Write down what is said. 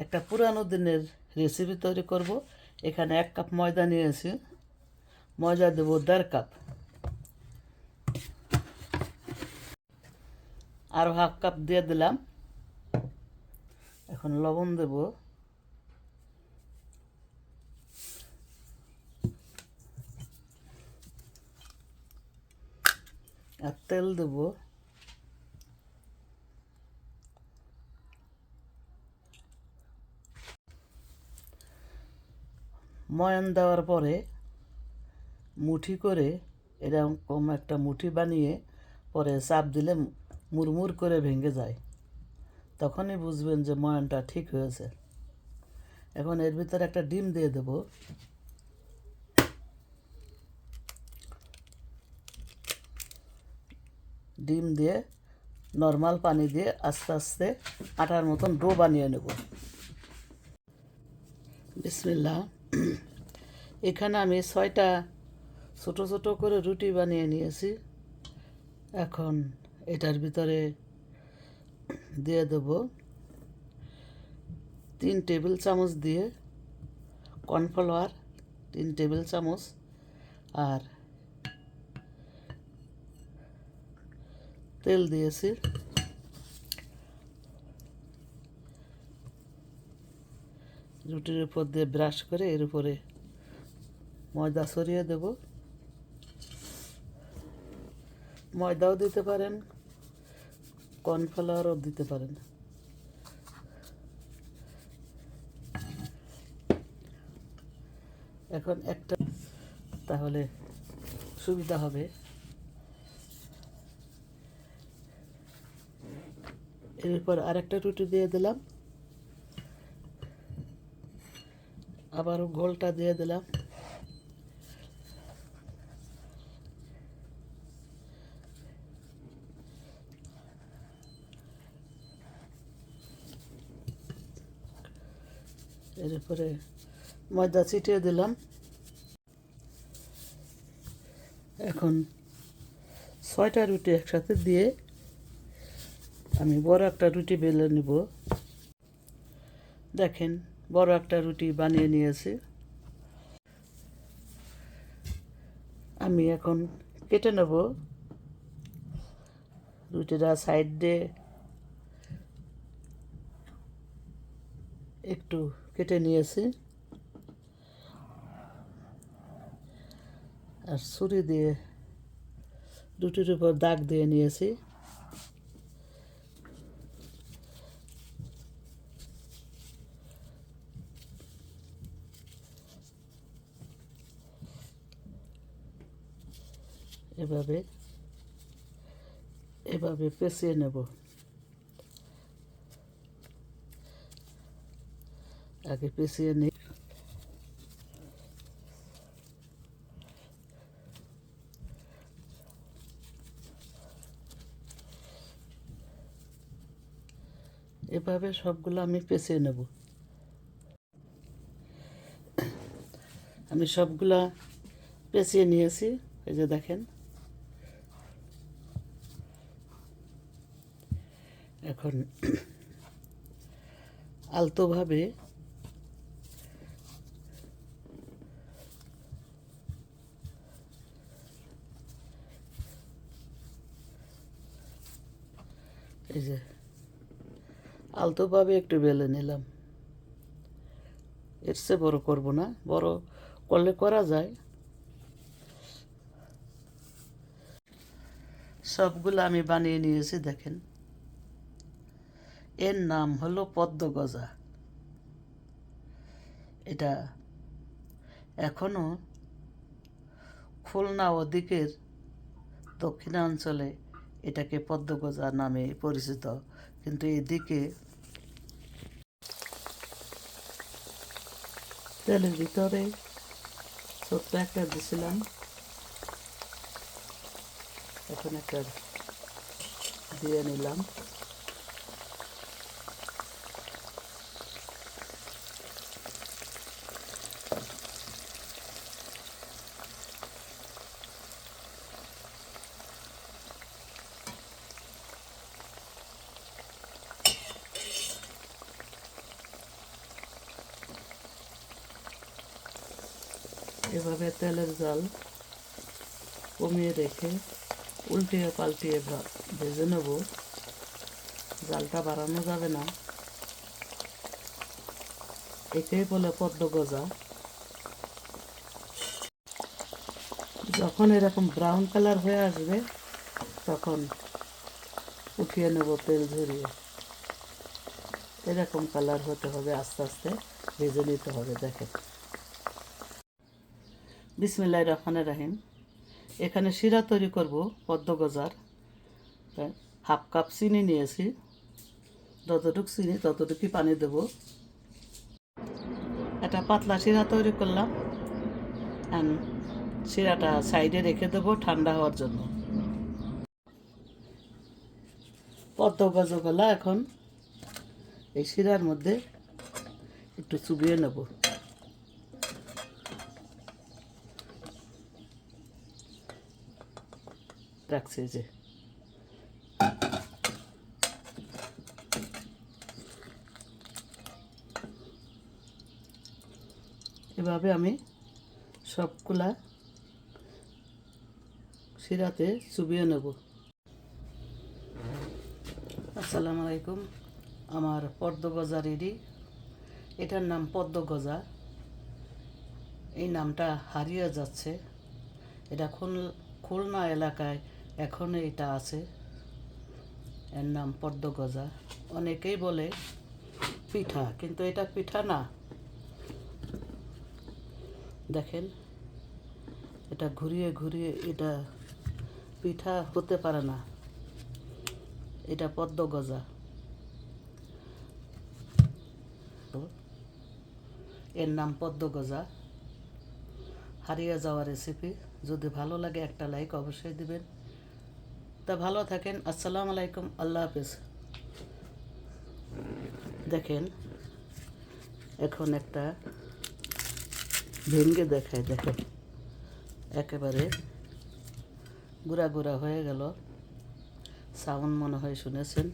একটা পুরানো দিনের রেসিপি তৈরি করব। এখানে 1 কাপ ময়দা নিয়েছি। ময়দা দেব 1.5 কাপ, আরও 1/2 কাপ দিয়ে দিলাম। এখন লবণ দেব, আর তেল দেব। ময়ান দেওয়ার পরে মুঠি করে এরকম একটা মুঠি বানিয়ে পরে চাপ দিলে মুড়মুড় করে ভেঙে যায়, তখনই বুঝবেন যে ময়ানটা ঠিক হয়েছে। এখন এর ভিতরে একটা ডিম দিয়ে দেব। ডিম দিয়ে নর্মাল পানি দিয়ে আস্তে আস্তে আটার মতন ডো বানিয়ে নেব। বিসমিল্লাহ। এখানে আমি 6টা ছোট ছোট করে রুটি বানিয়ে নিয়েছি। এখন এটার ভিতরে দিয়ে দেব 3 টেবিল চামচ দিয়ে কর্নফ্লাওয়ার, 3 টেবিল চামচ, আর তেল দিয়েছি। রুটির উপর দিয়ে ব্রাশ করে এর উপরে ময়দা ছড়িয়ে দেব। ময়দাও দিতে পারেন, কর্নফ্লাওয়ারও দিতে পারেন। এখন একটা, তাহলে সুবিধা হবে। এর উপর আরেকটা রুটি দিয়ে দিলাম, আবারও গোলটা দিয়ে দিলাম। এর উপরে ময়দা ছিটিয়ে দিলাম। এখন 6টা রুটি একসাথে দিয়ে আমি বড় একটা রুটি বেলে নেব। দেখেন, বড় একটা রুটি বানিয়ে নিয়েছি। আমি এখন কেটে নেব। রুটিটা সাইড দিয়ে একটু কেটে নিয়েছি, আর ছুরি দিয়ে রুটির উপর দাগ দিয়ে নিয়েছি। এভাবে এভাবে পেঁচিয়ে নেব। আগে পেঁচিয়ে নিই। এভাবে সবগুলো আমি পেঁচিয়ে নেব। আমি সবগুলা পেঁচিয়ে নিয়েছি, এই যে দেখেন। এখন আলতোভাবে এই যে আলতোভাবে একটু বেলে নিলাম। এর চেয়ে বড় করব না, বড় করলে করা যায়। সবগুলো আমি বানিয়ে নিয়েছি, দেখেন। এর নাম হলো পদ্ম গজা। এটা এখনও খুলনা ওদিকের দক্ষিণাঞ্চলে এটাকে পদ্ম গজা নামে পরিচিত, কিন্তু এদিকে তেলের ভিতরে ছোট্ট একটা দিয়েছিলাম। এখন একটা দিয়ে নিলাম। এভাবে তেলের জাল কমিয়ে রেখে উল্টিয়ে পাল্টিয়ে ভেজে নেব। জালটা বাড়ানো যাবে না, একেই বলে পদ্ম গজা। যখন এরকম ব্রাউন কালার হয়ে আসবে তখন উঠিয়ে নেব তেল ঝরিয়ে। এরকম কালার হতে হবে, আস্তে আস্তে ভেজে নিতে হবে। দেখেন, বিসমিল্লাহির রহমানির রহিম। এখানে শিরা তৈরি করব পদ্ম গজার। হাফ কাপ চিনি নিয়েছি, যতটুকু চিনি ততটুকুই পানি দেব। একটা পাতলা শিরা তৈরি করলাম, শিরাটা সাইডে রেখে দেবো ঠান্ডা হওয়ার জন্য। পদ্ম গজাগুলো এখন এই শিরার মধ্যে একটু চুবিয়ে নেব। রাখছি যে এভাবে আমি সবগুলা শিরাতে চুবিয়ে নেব। আসসালামু আলাইকুম। আমার পদ্ম গজা রেডি। এটার নাম পদ্ম গজা। এই নামটা হারিয়ে যাচ্ছে। এটা খুলনা এলাকায় এখন এটা আছে, এর নাম পদ্ম গজা। অনেকেই বলে পিঠা, কিন্তু এটা পিঠা না। দেখেন, এটা ঘুরিয়ে ঘুরিয়ে, এটা পিঠা হতে পারে না, এটা পদ্ম গজা। এর নাম পদ্ম গজা, হারিয়ে যাওয়া রেসিপি। যদি ভালো লাগে একটা লাইক অবশ্যই দিবেন। তা ভালো থাকেন। আসসালামু আলাইকুম, আল্লাহ হাফেজ। দেখেন, এখন একটা ভেঙে দেখায়। দেখেন, একেবারে গুঁড়া গুঁড়া হয়ে গেল। সাউন্ড মনে হয় শুনেছেন।